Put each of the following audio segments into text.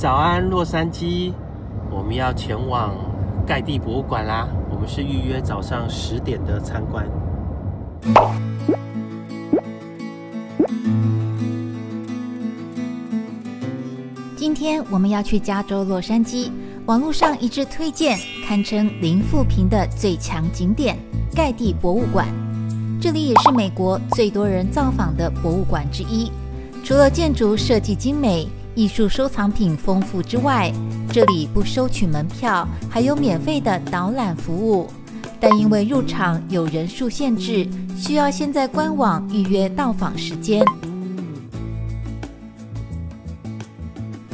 早安，洛杉矶，我们要前往盖蒂博物馆啦。我们是预约早上10点的参观。今天我们要去加州洛杉矶，网络上一致推荐，堪称零负评的最强景点——盖蒂博物馆。这里也是美国最多人造访的博物馆之一。除了建筑设计精美、艺术收藏品丰富之外，这里不收取门票，还有免费的导览服务。但因为入场有人数限制，需要先在官网预约到访时间。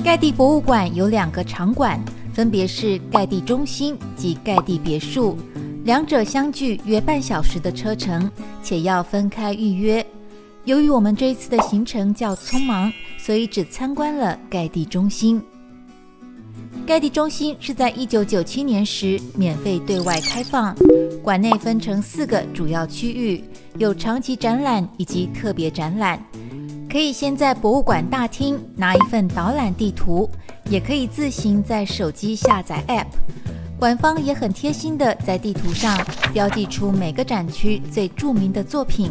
盖蒂博物馆有2个场馆，分别是盖蒂中心及盖蒂别墅，两者相距约半小时的车程，且要分开预约。由于我们这一次的行程较匆忙，所以只参观了盖蒂中心。盖蒂中心是在1997年时免费对外开放，馆内分成4个主要区域，有长期展览以及特别展览。可以先在博物馆大厅拿一份导览地图，也可以自行在手机下载 App。馆方也很贴心的在地图上标记出每个展区最著名的作品。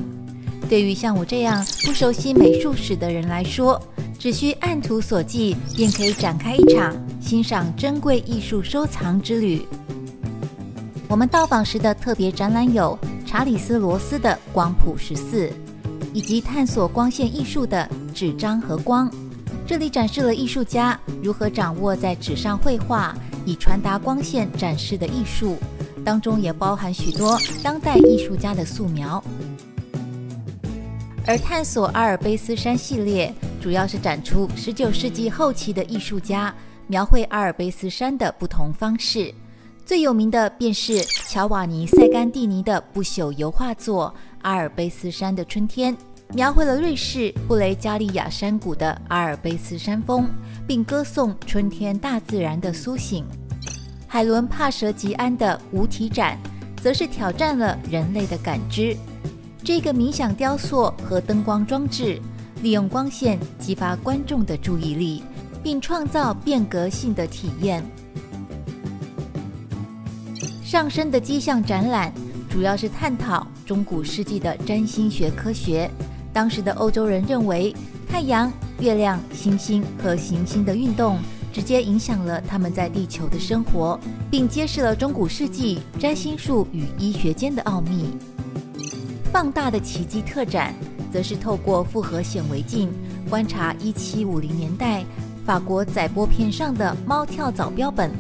对于像我这样不熟悉美术史的人来说，只需按图索骥，便可以展开一场欣赏珍贵艺术收藏之旅。我们到访时的特别展览有查理斯·罗斯的光谱14，以及探索光线艺术的纸张和光。这里展示了艺术家如何掌握在纸上绘画，以传达光线展示的艺术，当中也包含许多当代艺术家的素描。而探索阿尔卑斯山系列主要是展出19世纪后期的艺术家描绘阿尔卑斯山的不同方式，最有名的便是乔瓦尼·塞甘蒂尼的不朽油画作《阿尔卑斯山的春天》，描绘了瑞士布雷加利亚山谷的阿尔卑斯山峰，并歌颂春天大自然的苏醒。海伦·帕舍吉安的无体展则是挑战了人类的感知。这个冥想雕塑和灯光装置利用光线激发观众的注意力，并创造变革性的体验。上升的迹象展览主要是探讨中古世纪的占星学科学。当时的欧洲人认为太阳、月亮、星星和行星的运动直接影响了他们在地球的生活，并揭示了中古世纪占星术与医学间的奥秘。放大的奇迹特展则是透过复合显微镜观察1750年代法国载玻片上的猫跳蚤标本。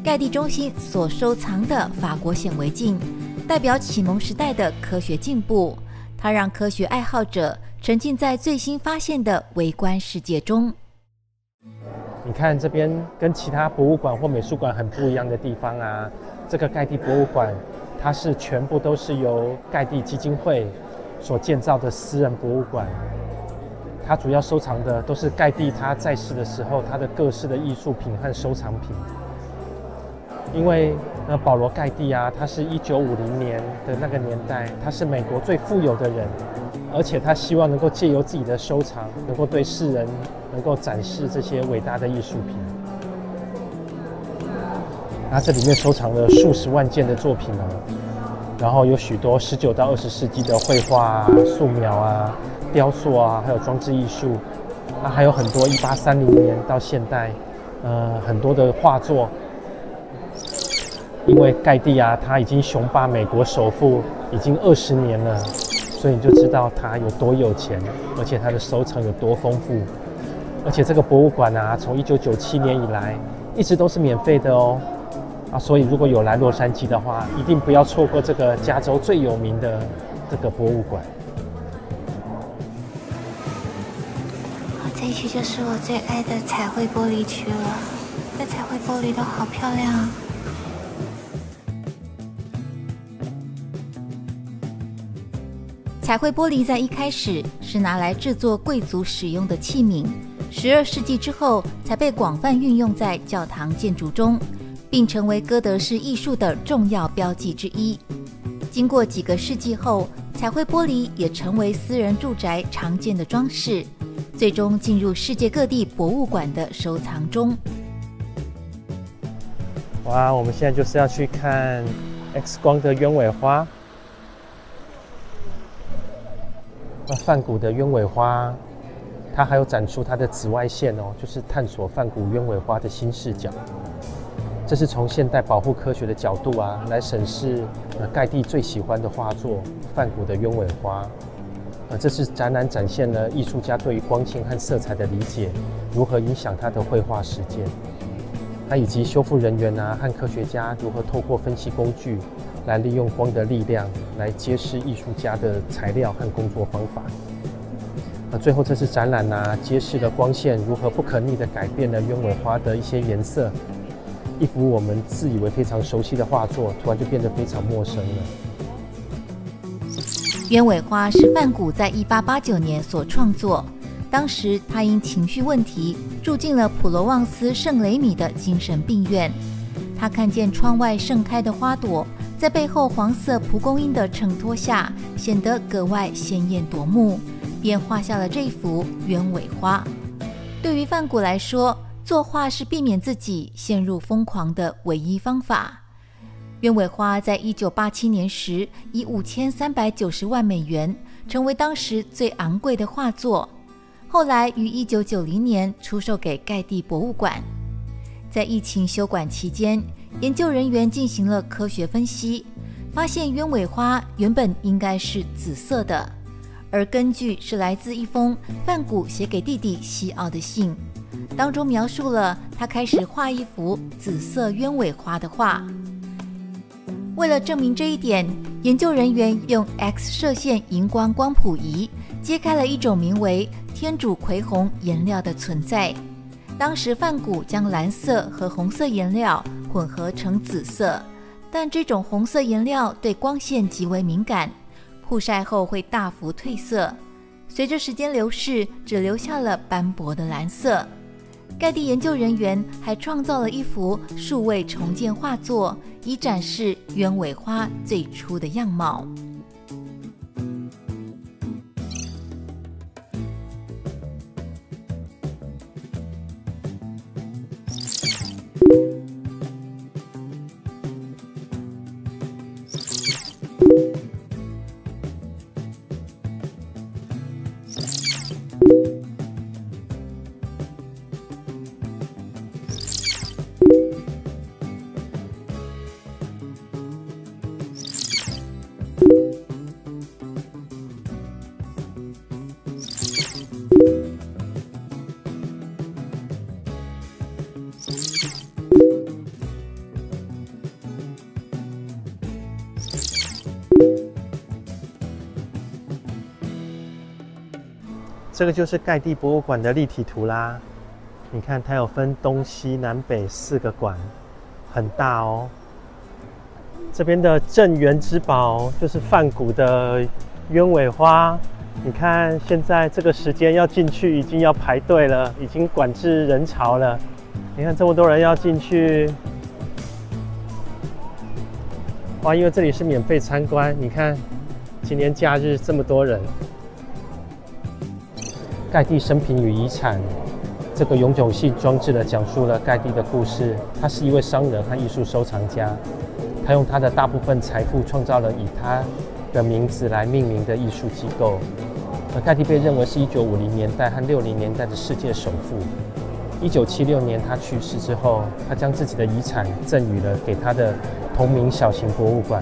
盖蒂中心所收藏的法国显微镜代表启蒙时代的科学进步，它让科学爱好者沉浸在最新发现的微观世界中。你看这边跟其他博物馆或美术馆很不一样的地方啊，这个盖蒂博物馆它是全部都是由盖蒂基金会所建造的私人博物馆，它主要收藏的都是盖蒂他在世的时候他的各式的艺术品和收藏品。因为保罗盖蒂啊，他是1950年的那个年代，他是美国最富有的人，而且他希望能够借由自己的收藏，能够对世人能够展示这些伟大的艺术品。它这里面收藏了数十万件的作品啊，然后有许多19到20世纪的绘画啊、素描啊、雕塑啊，还有装置艺术，还有很多1830年到现代，很多的画作。因为盖蒂啊，他已经雄霸美国首富已经20年了，所以你就知道他有多有钱，而且他的收藏有多丰富。而且这个博物馆啊，从1997年以来一直都是免费的哦。所以如果有来洛杉矶的话，一定不要错过这个加州最有名的这个博物馆。这一区就是我最爱的彩绘玻璃区了，这彩绘玻璃都好漂亮啊！彩绘玻璃在一开始是拿来制作贵族使用的器皿，12世纪之后才被广泛运用在教堂建筑中，并成为哥德式艺术的重要标记之一。经过几个世纪后，彩绘玻璃也成为私人住宅常见的装饰。最终进入世界各地博物馆的收藏中。哇，我们现在就是要去看 X 光的鸢尾花。梵谷的鸢尾花，它还有展出它的紫外线哦，就是探索梵谷鸢尾花的新视角。这是从现代保护科学的角度啊，来审视盖蒂最喜欢的画作梵谷的鸢尾花。这次展览展现了艺术家对于光线和色彩的理解，如何影响他的绘画实践。以及修复人员和科学家如何透过分析工具来利用光的力量来揭示艺术家的材料和工作方法。最后这次展览揭示了光线如何不可逆地改变了鸢尾花的一些颜色。一幅我们自以为非常熟悉的画作，突然就变得非常陌生了。鸢尾花是梵谷在1889年所创作，当时他因情绪问题住进了普罗旺斯圣雷米的精神病院。他看见窗外盛开的花朵，在背后黄色蒲公英的衬托下，显得格外鲜艳夺目，便画下了这幅鸢尾花。对于梵谷来说，作画是避免自己陷入疯狂的唯一方法。鸢尾花在1987年时以5390万美元成为当时最昂贵的画作，后来于1990年出售给盖蒂博物馆。在疫情休馆期间，研究人员进行了科学分析，发现鸢尾花原本应该是紫色的，而根据是来自一封梵谷写给弟弟西奥的信，当中描述了他开始画一幅紫色鸢尾花的画。为了证明这一点，研究人员用 X 射线荧光光谱仪揭开了一种名为天竺葵红颜料的存在。当时梵谷将蓝色和红色颜料混合成紫色，但这种红色颜料对光线极为敏感，曝晒后会大幅褪色，随着时间流逝，只留下了斑驳的蓝色。盖蒂研究人员还创造了一幅数位重建画作，以展示鸢尾花最初的样貌。这个就是盖蒂博物馆的立体图啦。你看，它有分东西南北4个馆，很大哦。这边的镇园之宝就是梵谷的鸢尾花。你看，现在这个时间要进去，已经要排队了，已经管制人潮了。你看这么多人要进去，哇！因为这里是免费参观，你看今年假日这么多人。盖蒂生平与遗产这个永久性装置的讲述了盖蒂的故事。他是一位商人和艺术收藏家，他用他的大部分财富创造了以他的名字来命名的艺术机构。而盖蒂被认为是1950年代和60年代的世界首富。1976年他去世之后，他将自己的遗产赠予了给他的同名小型博物馆。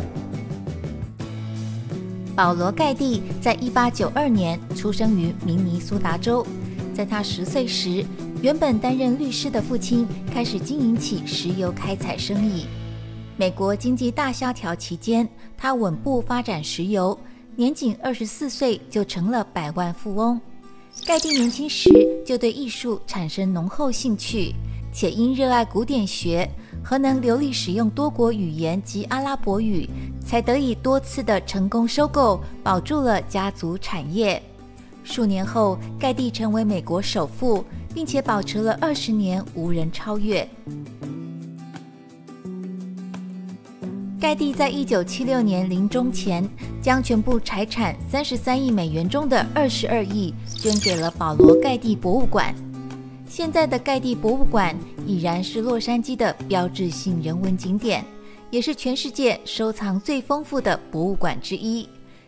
保罗·盖蒂在1892年出生于明尼苏达州。在他10岁时，原本担任律师的父亲开始经营起石油开采生意。美国经济大萧条期间，他稳步发展石油，年仅24岁就成了百万富翁。盖蒂年轻时就对艺术产生浓厚兴趣，且因热爱古典学和能流利使用多国语言及阿拉伯语，才得以多次的成功收购，保住了家族产业。数年后，盖蒂成为美国首富，并且保持了20年无人超越。盖蒂在1976年临终前，将全部财产33亿美元中的22亿捐给了保罗·盖蒂博物馆。现在的盖蒂博物馆已然是洛杉矶的标志性人文景点，也是全世界收藏最丰富的博物馆之一。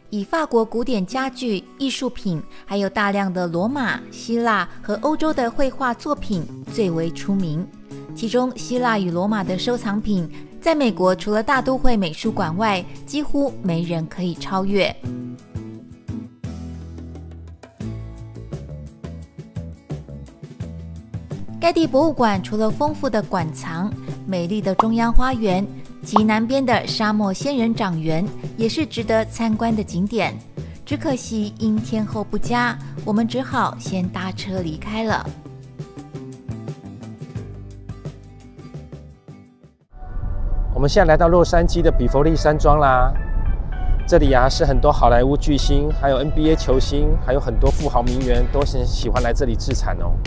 以法国古典家具、艺术品，还有大量的罗马、希腊和欧洲的绘画作品最为出名。其中，希腊与罗马的收藏品，在美国除了大都会美术馆外，几乎没人可以超越。盖蒂博物馆除了丰富的馆藏、美丽的中央花园及南边的沙漠仙人掌园，也是值得参观的景点。只可惜因天候不佳，我们只好先搭车离开了。我们现在来到洛杉矶的比佛利山庄啦。这里是很多好莱坞巨星，还有 NBA 球星，还有很多富豪名媛都很喜欢来这里置产哦。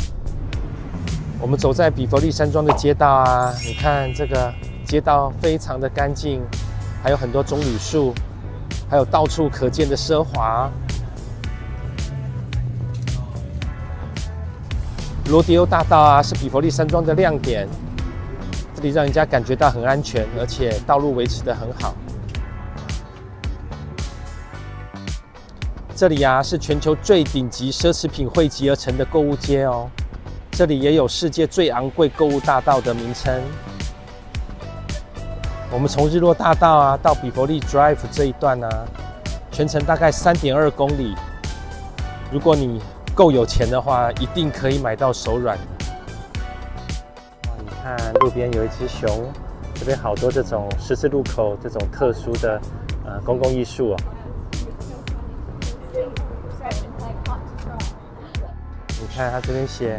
我们走在比佛利山庄的街道你看这个街道非常的干净，还有很多棕榈树，还有到处可见的奢华。罗迪欧大道是比佛利山庄的亮点。这里让人家感觉到很安全，而且道路维持得很好。这里是全球最顶级奢侈品汇集而成的购物街哦。这里也有世界最昂贵购物大道的名称。我们从日落大道到比佛利 Drive 这一段全程大概3.2公里。如果你够有钱的话，一定可以买到手软。看路边有一只熊，这边好多这种十字路口这种特殊的公共艺术哦。你看它这边写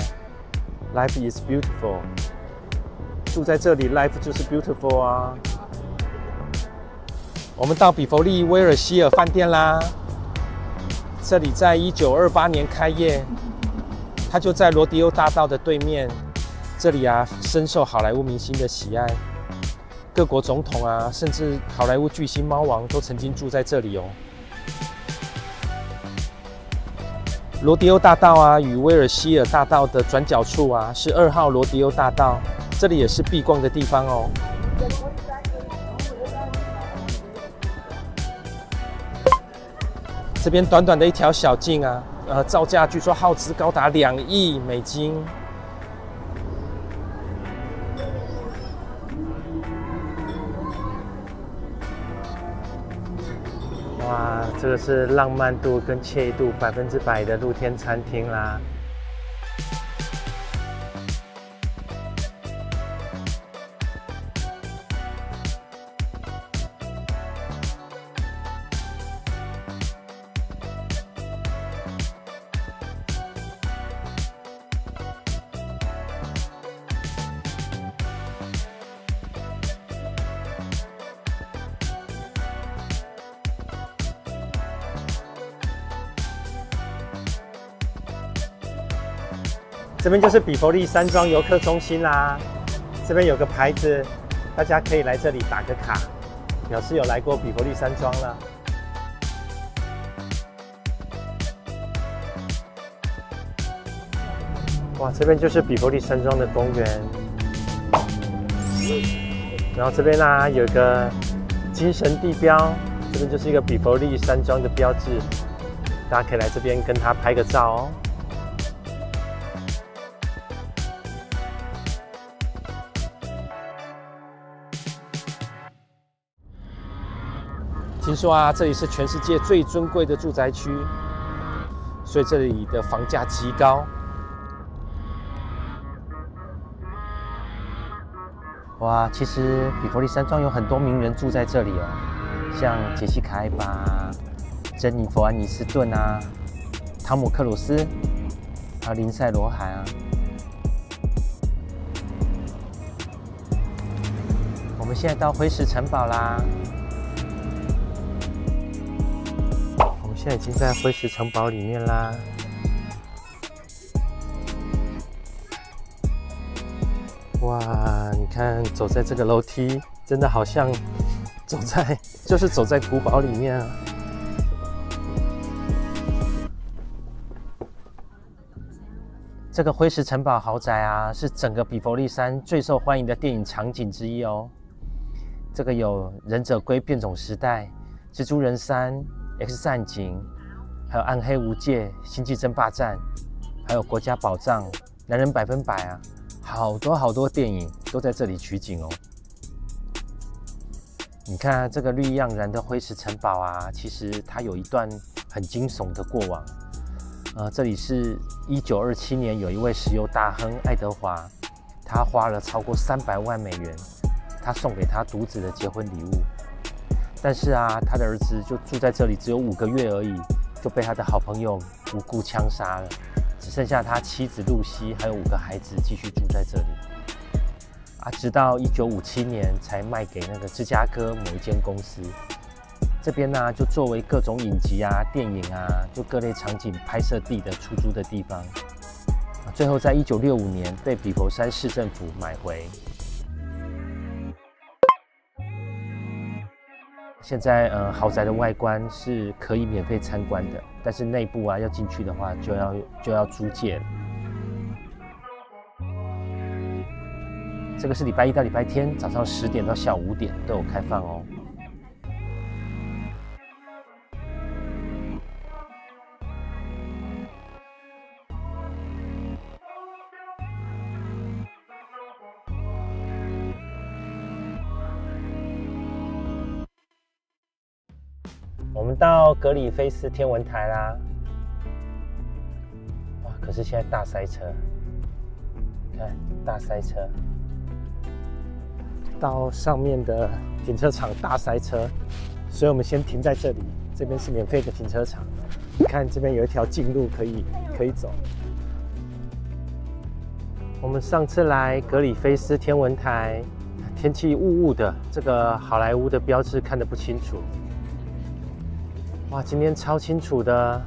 "Life is beautiful"， 住在这里 ，life 就是 beautiful 啊。我们到比佛利威尔希尔饭店啦，这里在1928年开业，它就在罗迪欧大道的对面。这里深受好莱坞明星的喜爱，各国总统甚至好莱坞巨星猫王都曾经住在这里哦。罗迪欧大道与威尔希尔大道的转角处是2号罗迪欧大道，这里也是必逛的地方哦。这边短短的一条小径造价据说耗资高达2亿美金。哇，这个是浪漫度跟惬意度100%的露天餐厅啦。这边就是比佛利山庄游客中心啦，这边有个牌子，大家可以来这里打个卡，表示有来过比佛利山庄了。哇，这边就是比佛利山庄的公园，然后这边有一个精神地标，这边就是一个比佛利山庄的标志，大家可以来这边跟它拍个照哦。听说这里是全世界最尊贵的住宅区，所以这里的房价极高。哇，其实比佛利山庄有很多名人住在这里哦，像杰西卡·艾巴、珍妮佛·安妮斯顿汤姆·克鲁斯，还有林赛·罗韩我们现在到辉石城堡啦。现在已经在辉石城堡里面啦。哇，你看走在这个楼梯，真的好像就是走在古堡里面啊。这个灰石城堡豪宅啊，是整个比佛利山最受欢迎的电影场景之一哦。这个有《忍者龟变种时代》、《蜘蛛人3》、《X 战警》，还有《暗黑无界》、《星际争霸战》，还有《国家宝藏》、《男人100%》啊，好多电影都在这里取景哦。你看这个绿意盎然的灰石城堡啊，其实它有一段很惊悚的过往。这里是1927年，有一位石油大亨爱德华，他花了超过300万美元，他送给他独子的结婚礼物。但是啊，他的儿子就住在这里只有5个月而已，就被他的好朋友无故枪杀了，只剩下他妻子露西还有5个孩子继续住在这里。直到1957年才卖给那个芝加哥某一间公司。这边呢，就作为各种影集啊、电影啊，就各类场景拍摄地的出租的地方。最后在1965年被比佛山市政府买回。现在豪宅的外观是可以免费参观的，但是内部啊要进去的话就要租借了。这个是礼拜一到礼拜天早上10点到下午5点都有开放哦。我们到格里菲斯天文台啦！哇，可是现在大塞车，看大塞车，到上面的停车场大塞车，所以我们先停在这里，这边是免费的停车场。你看这边有一条近路可以走。我们上次来格里菲斯天文台，天气雾雾的，这个好莱坞的标志看得不清楚。哇，今天超清楚的。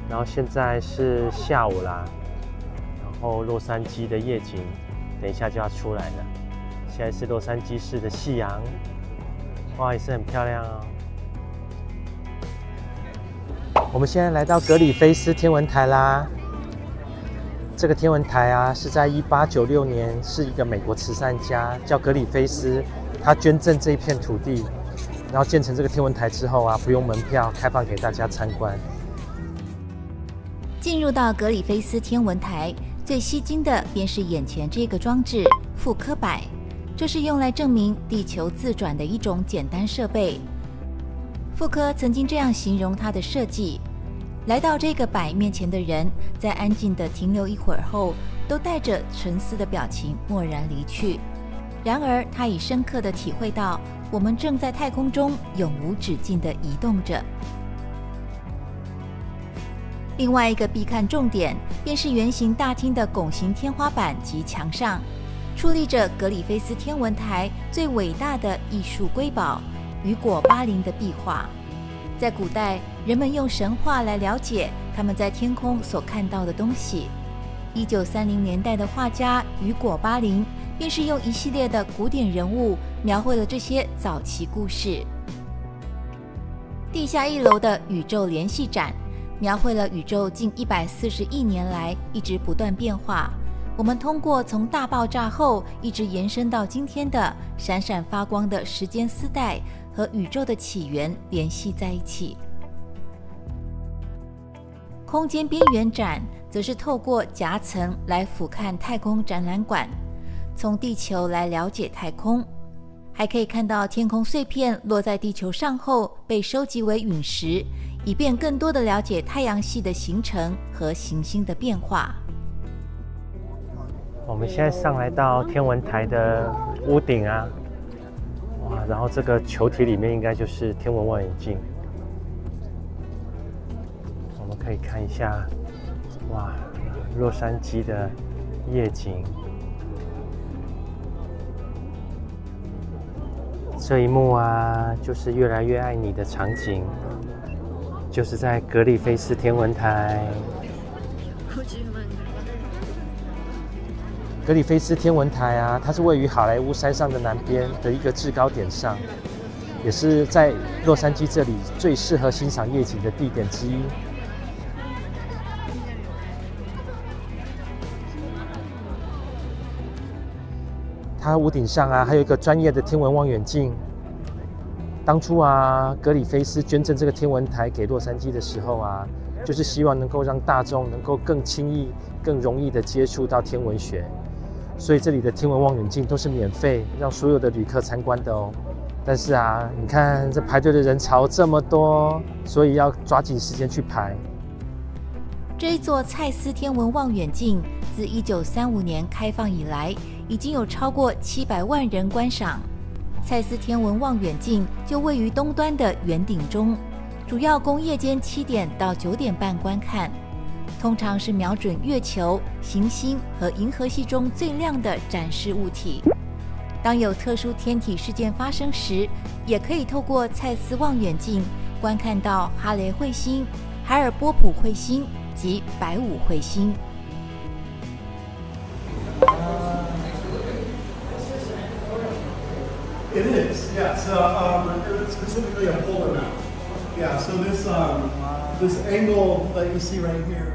然后现在是下午啦，然后洛杉矶的夜景等一下就要出来了。现在是洛杉矶市的夕阳，哇，也是很漂亮哦。我们现在来到格里菲斯天文台啦。这个天文台啊，是在1896年，是一个美国慈善家叫格里菲斯，他捐赠这一片土地，然后建成这个天文台之后啊，不用门票，开放给大家参观。进入到格里菲斯天文台，最吸睛的便是眼前这个装置——复刻摆。这是用来证明地球自转的一种简单设备。复刻曾经这样形容它的设计。来到这个摆面前的人，在安静地停留一会儿后，都带着沉思的表情默然离去。然而，他已深刻地体会到，我们正在太空中永无止境地移动着。另外一个必看重点，便是圆形大厅的拱形天花板及墙上，矗立着格里菲斯天文台最伟大的艺术瑰宝——雨果巴林的壁画。在古代，人们用神话来了解他们在天空所看到的东西。1930年代的画家雨果巴林便是用一系列的古典人物描绘了这些早期故事。地下1楼的宇宙联系展描绘了宇宙近140亿年来一直不断变化，我们通过从大爆炸后一直延伸到今天的闪闪发光的时间丝带和宇宙的起源联系在一起。空间边缘展则是透过夹层来俯瞰太空展览馆，从地球来了解太空，还可以看到天空碎片落在地球上后被收集为陨石，以便更多的了解太阳系的形成和行星的变化。我们现在上来到天文台的屋顶啊，哇，然后这个球体里面应该就是天文望远镜，我们可以看一下，哇，洛杉矶的夜景。这一幕啊，就是越来越爱你的场景，就是在格里菲斯天文台。格里菲斯天文台啊，它是位于好莱坞山上的南边的一个制高点上，也是在洛杉矶这里最适合欣赏夜景的地点之一。它屋顶上啊，还有一个专业的天文望远镜。当初啊，格里菲斯捐赠这个天文台给洛杉矶的时候啊，就是希望能够让大众能够更轻易、更容易的接触到天文学。所以这里的天文望远镜都是免费让所有的旅客参观的哦。但是啊，你看这排队的人潮这么多，所以要抓紧时间去排。这一座蔡司天文望远镜自1935年开放以来，已经有超过700万人观赏。蔡司天文望远镜就位于东端的圆顶中，主要供夜间7点到9点半观看。通常是瞄准月球、行星和银河系中最亮的展示物体。当有特殊天体事件发生时，也可以透过蔡司望远镜观看到哈雷彗星、海尔波普彗星及白五彗星。It is, yeah. So specifically a polar map. Yeah. So this angle that you see right here